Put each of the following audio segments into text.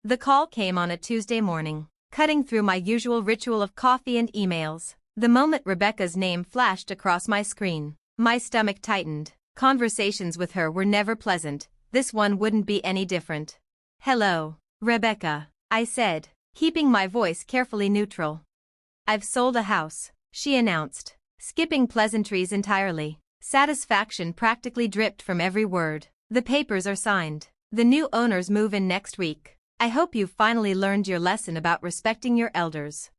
The call came on a Tuesday morning, cutting through my usual ritual of coffee and emails. The moment Rebecca's name flashed across my screen, my stomach tightened. Conversations with her were never pleasant. This one wouldn't be any different. "Hello, Rebecca," I said, keeping my voice carefully neutral. "I've sold a house," she announced, skipping pleasantries entirely. Satisfaction practically dripped from every word. "The papers are signed. The new owners move in next week. I hope you've finally learned your lesson about respecting your elders."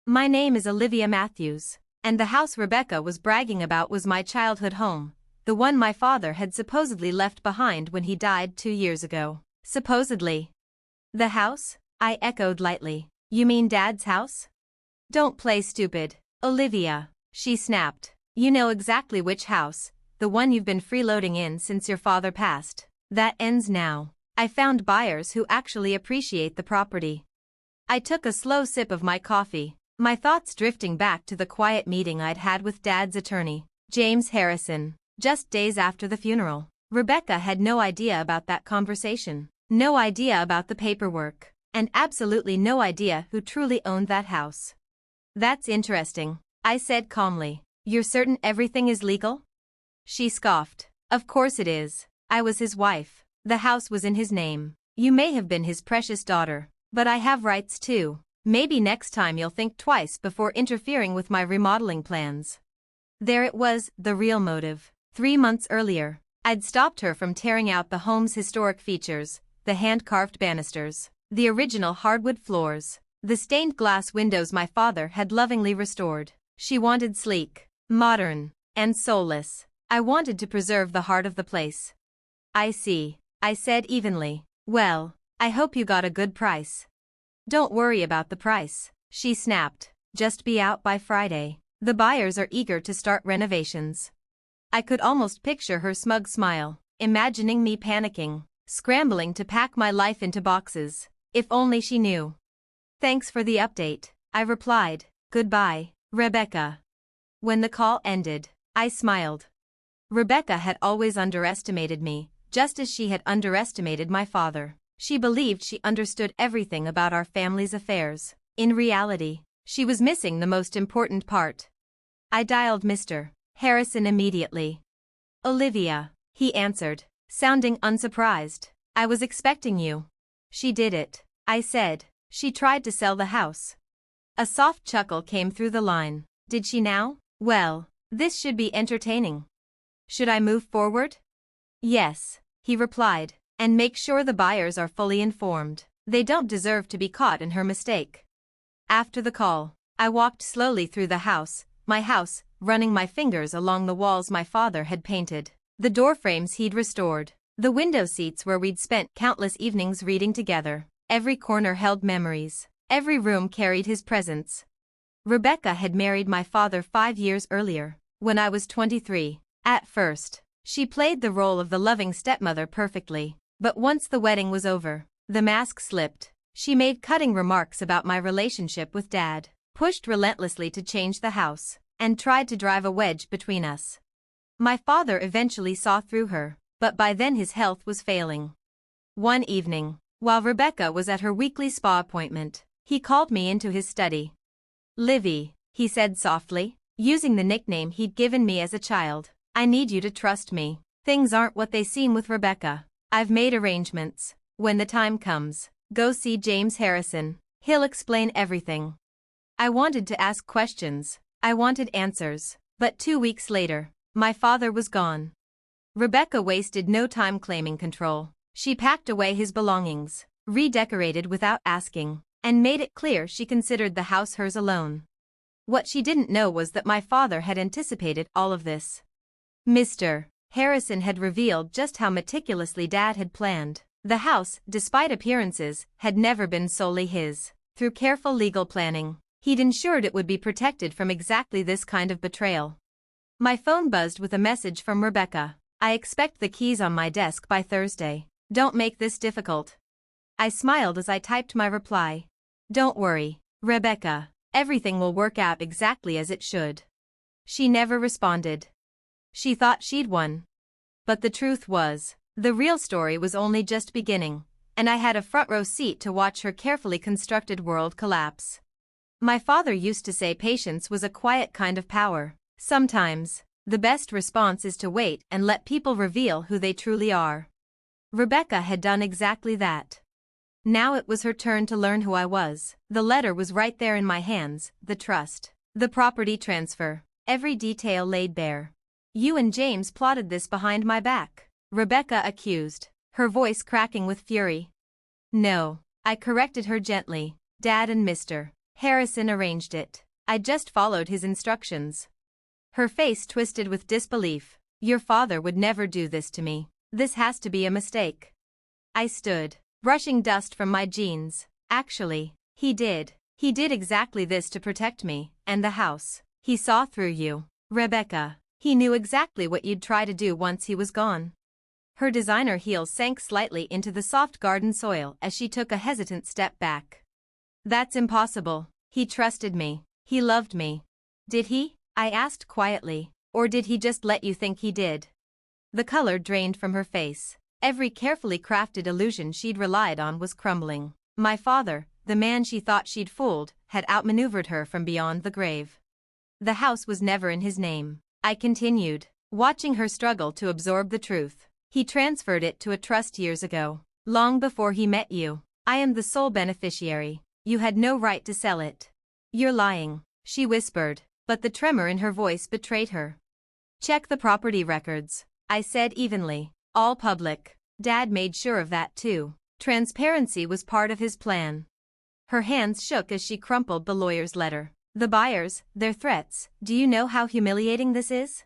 My name is Olivia Matthews, and the house Rebecca was bragging about was my childhood home, the one my father had supposedly left behind when he died 2 years ago. Supposedly. "The house?" I echoed lightly. "You mean Dad's house?" "Don't play stupid, Olivia," she snapped. "You know exactly which house, the one you've been freeloading in since your father passed. That ends now. I found buyers who actually appreciate the property." I took a slow sip of my coffee, my thoughts drifting back to the quiet meeting I'd had with Dad's attorney, James Harrison, just days after the funeral. Rebecca had no idea about that conversation, no idea about the paperwork, and absolutely no idea who truly owned that house. "That's interesting," I said calmly. "You're certain everything is legal?" She scoffed. "Of course it is. I was his wife. The house was in his name. You may have been his precious daughter, but I have rights too. Maybe next time you'll think twice before interfering with my remodeling plans." There it was, the real motive. 3 months earlier, I'd stopped her from tearing out the home's historic features, the hand-carved banisters, the original hardwood floors, the stained glass windows my father had lovingly restored. She wanted sleek, modern, and soulless. I wanted to preserve the heart of the place. "I see," I said evenly. "Well, I hope you got a good price." "Don't worry about the price," she snapped. "Just be out by Friday. The buyers are eager to start renovations." I could almost picture her smug smile, imagining me panicking, scrambling to pack my life into boxes. If only she knew. "Thanks for the update," I replied. "Goodbye, Rebecca." When the call ended, I smiled. Rebecca had always underestimated me, just as she had underestimated my father. She believed she understood everything about our family's affairs. In reality, she was missing the most important part. I dialed Mr. Harrison immediately. "Olivia," he answered, sounding unsurprised. "I was expecting you." "She did it," I said. "She tried to sell the house." A soft chuckle came through the line. "Did she now? Well, this should be entertaining. Should I move forward?" "Yes," he replied, "and make sure the buyers are fully informed. They don't deserve to be caught in her mistake." After the call, I walked slowly through the house, my house, running my fingers along the walls my father had painted, the door frames he'd restored, the window seats where we'd spent countless evenings reading together. Every corner held memories. Every room carried his presence. Rebecca had married my father 5 years earlier, when I was 23. At first, she played the role of the loving stepmother perfectly. But once the wedding was over, the mask slipped. She made cutting remarks about my relationship with Dad, pushed relentlessly to change the house, and tried to drive a wedge between us. My father eventually saw through her, but by then his health was failing. One evening, while Rebecca was at her weekly spa appointment, he called me into his study. "Livy," he said softly, using the nickname he'd given me as a child, "I need you to trust me. Things aren't what they seem with Rebecca. I've made arrangements. When the time comes, go see James Harrison. He'll explain everything." I wanted to ask questions. I wanted answers. But 2 weeks later, my father was gone. Rebecca wasted no time claiming control. She packed away his belongings, redecorated without asking, and made it clear she considered the house hers alone. What she didn't know was that my father had anticipated all of this. Mr. Harrison had revealed just how meticulously Dad had planned. The house, despite appearances, had never been solely his. Through careful legal planning, he'd ensured it would be protected from exactly this kind of betrayal. My phone buzzed with a message from Rebecca. "I expect the keys on my desk by Thursday. Don't make this difficult." I smiled as I typed my reply. "Don't worry, Rebecca. Everything will work out exactly as it should." She never responded. She thought she'd won. But the truth was, the real story was only just beginning. and I had a front row seat to watch her carefully constructed world collapse. My father used to say patience was a quiet kind of power. Sometimes, the best response is to wait and let people reveal who they truly are. Rebecca had done exactly that. Now it was her turn to learn who I was. The letter was right there in my hands, the trust, the property transfer, every detail laid bare. You and James plotted this behind my back, Rebecca accused, her voice cracking with fury. No, I corrected her gently. Dad and Mr. Harrison arranged it. I just followed his instructions. Her face twisted with disbelief. Your father would never do this to me. This has to be a mistake. I stood, brushing dust from my jeans. Actually, he did. He did exactly this to protect me and the house. He saw through you, Rebecca. He knew exactly what you'd try to do once he was gone. Her designer heels sank slightly into the soft garden soil as she took a hesitant step back. That's impossible. He trusted me. He loved me. Did he? I asked quietly. Or did he just let you think he did? The color drained from her face. Every carefully crafted illusion she'd relied on was crumbling. My father, the man she thought she'd fooled, had outmaneuvered her from beyond the grave. The house was never in his name. I continued, watching her struggle to absorb the truth. He transferred it to a trust years ago, long before he met you. I am the sole beneficiary. You had no right to sell it. You're lying, she whispered, but the tremor in her voice betrayed her. Check the property records, I said evenly. All public. Dad made sure of that too. Transparency was part of his plan. Her hands shook as she crumpled the lawyer's letter. The buyers, their threats, do you know how humiliating this is?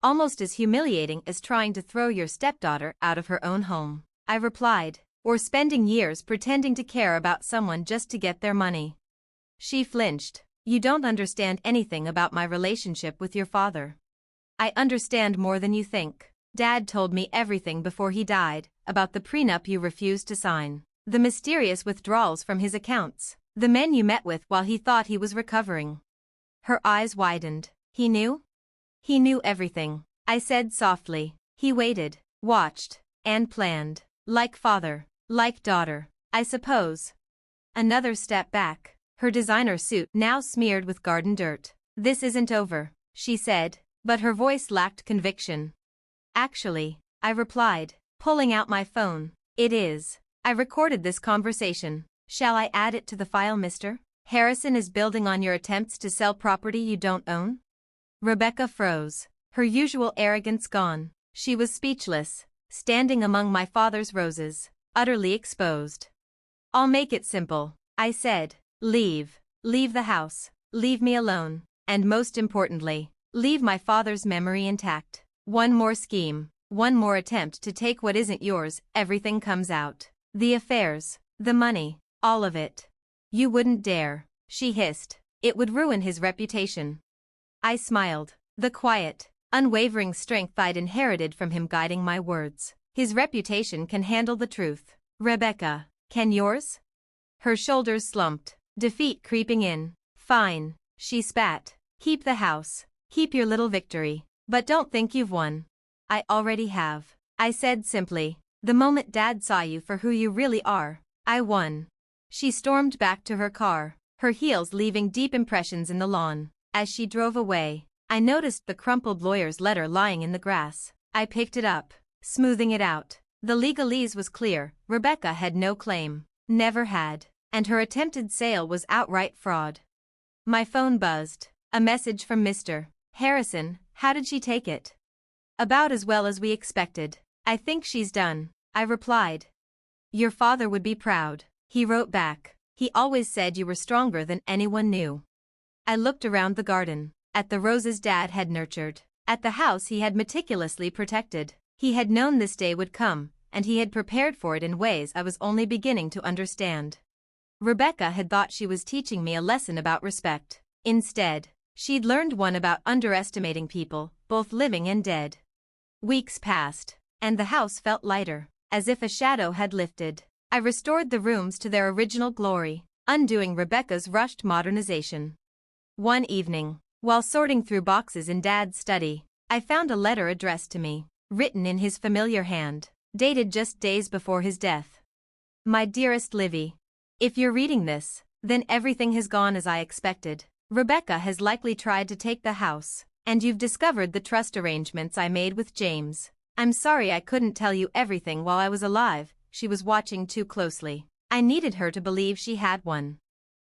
Almost as humiliating as trying to throw your stepdaughter out of her own home, I replied. Or spending years pretending to care about someone just to get their money. She flinched. You don't understand anything about my relationship with your father. I understand more than you think. Dad told me everything before he died, about the prenup you refused to sign, the mysterious withdrawals from his accounts, the men you met with while he thought he was recovering. Her eyes widened. He knew? He knew everything, I said softly. He waited, watched, and planned. Like father. Like daughter, I suppose. Another step back, her designer suit now smeared with garden dirt. This isn't over, she said, but her voice lacked conviction. Actually, I replied, pulling out my phone. It is. I recorded this conversation. Shall I add it to the file, Mr. Harrison is building on your attempts to sell property you don't own? Rebecca froze, her usual arrogance gone. She was speechless, standing among my father's roses. Utterly exposed. I'll make it simple, I said. Leave. Leave the house. Leave me alone. And most importantly, leave my father's memory intact. One more scheme, one more attempt to take what isn't yours, everything comes out. The affairs, the money, all of it. You wouldn't dare, she hissed. It would ruin his reputation. I smiled, the quiet, unwavering strength I'd inherited from him guiding my words. His reputation can handle the truth. Rebecca, can yours? Her shoulders slumped, defeat creeping in. Fine, she spat. Keep the house. Keep your little victory. But don't think you've won. I already have, I said simply. The moment Dad saw you for who you really are, I won. She stormed back to her car, her heels leaving deep impressions in the lawn. As she drove away, I noticed the crumpled lawyer's letter lying in the grass. I picked it up, smoothing it out. The legalese was clear. Rebecca had no claim, never had, and her attempted sale was outright fraud. My phone buzzed. A message from Mr. Harrison. How did she take it? About as well as we expected. I think she's done, I replied. Your father would be proud, he wrote back. He always said you were stronger than anyone knew. I looked around the garden, at the roses Dad had nurtured, at the house he had meticulously protected. He had known this day would come, and he had prepared for it in ways I was only beginning to understand. Rebecca had thought she was teaching me a lesson about respect. Instead, she'd learned one about underestimating people, both living and dead. Weeks passed, and the house felt lighter, as if a shadow had lifted. I restored the rooms to their original glory, undoing Rebecca's rushed modernization. One evening, while sorting through boxes in Dad's study, I found a letter addressed to me, written in his familiar hand, dated just days before his death. My dearest Livy. If you're reading this, then everything has gone as I expected. Rebecca has likely tried to take the house, and you've discovered the trust arrangements I made with James. I'm sorry I couldn't tell you everything while I was alive. She was watching too closely. I needed her to believe she had one.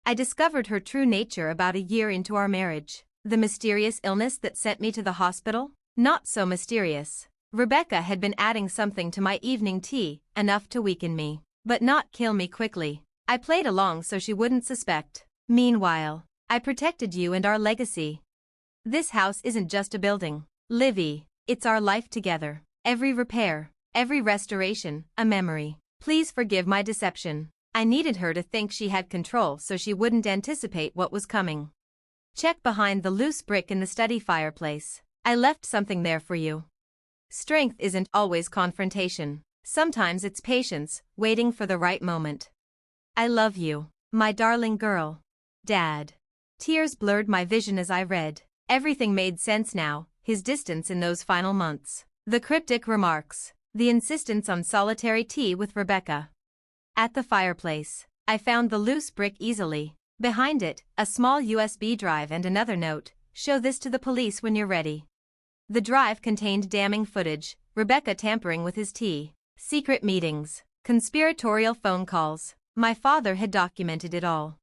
I discovered her true nature about a year into our marriage. The mysterious illness that sent me to the hospital? Not so mysterious. Rebecca had been adding something to my evening tea, enough to weaken me, but not kill me quickly. I played along so she wouldn't suspect. Meanwhile, I protected you and our legacy. This house isn't just a building, Livy, it's our life together. Every repair, every restoration, a memory. Please forgive my deception. I needed her to think she had control so she wouldn't anticipate what was coming. Check behind the loose brick in the study fireplace. I left something there for you. Strength isn't always confrontation. Sometimes it's patience, waiting for the right moment. I love you, my darling girl. Dad. Tears blurred my vision as I read. Everything made sense now, his distance in those final months. The cryptic remarks. The insistence on solitary tea with Rebecca. At the fireplace, I found the loose brick easily. Behind it, a small USB drive and another note. Show this to the police when you're ready. The drive contained damning footage, Rebecca tampering with his tea, secret meetings, conspiratorial phone calls. My father had documented it all.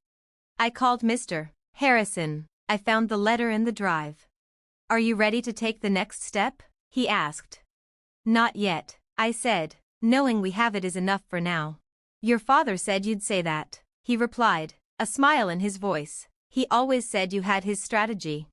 I called Mr. Harrison. I found the letter in the drive. Are you ready to take the next step? He asked. Not yet, I said, knowing we have it is enough for now. Your father said you'd say that, he replied, a smile in his voice. He always said you had his strategy.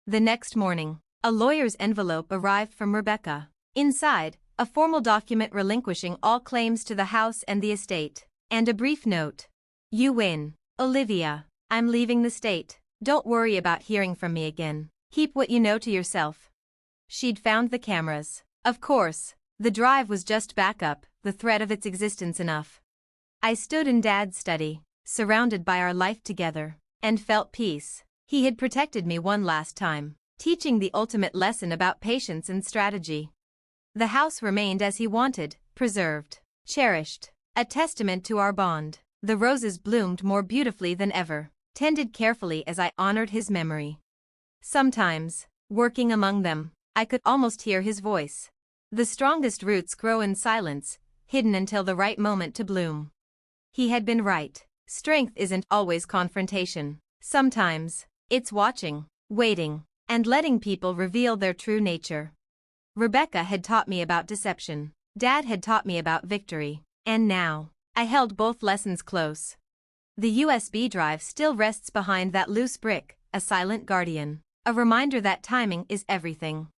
The next morning, a lawyer's envelope arrived from Rebecca. Inside, a formal document relinquishing all claims to the house and the estate, and a brief note. You win, Olivia. I'm leaving the state. Don't worry about hearing from me again. Keep what you know to yourself. She'd found the cameras. Of course, the drive was just backup, the threat of its existence enough. I stood in Dad's study, surrounded by our life together, and felt peace. He had protected me one last time, teaching the ultimate lesson about patience and strategy. The house remained as he wanted, preserved, cherished, a testament to our bond. The roses bloomed more beautifully than ever, tended carefully as I honored his memory. Sometimes, working among them, I could almost hear his voice. The strongest roots grow in silence, hidden until the right moment to bloom. He had been right. Strength isn't always confrontation. Sometimes, it's watching, waiting, and letting people reveal their true nature. Rebecca had taught me about deception. Dad had taught me about victory. And now, I held both lessons close. The USB drive still rests behind that loose brick, a silent guardian. A reminder that timing is everything.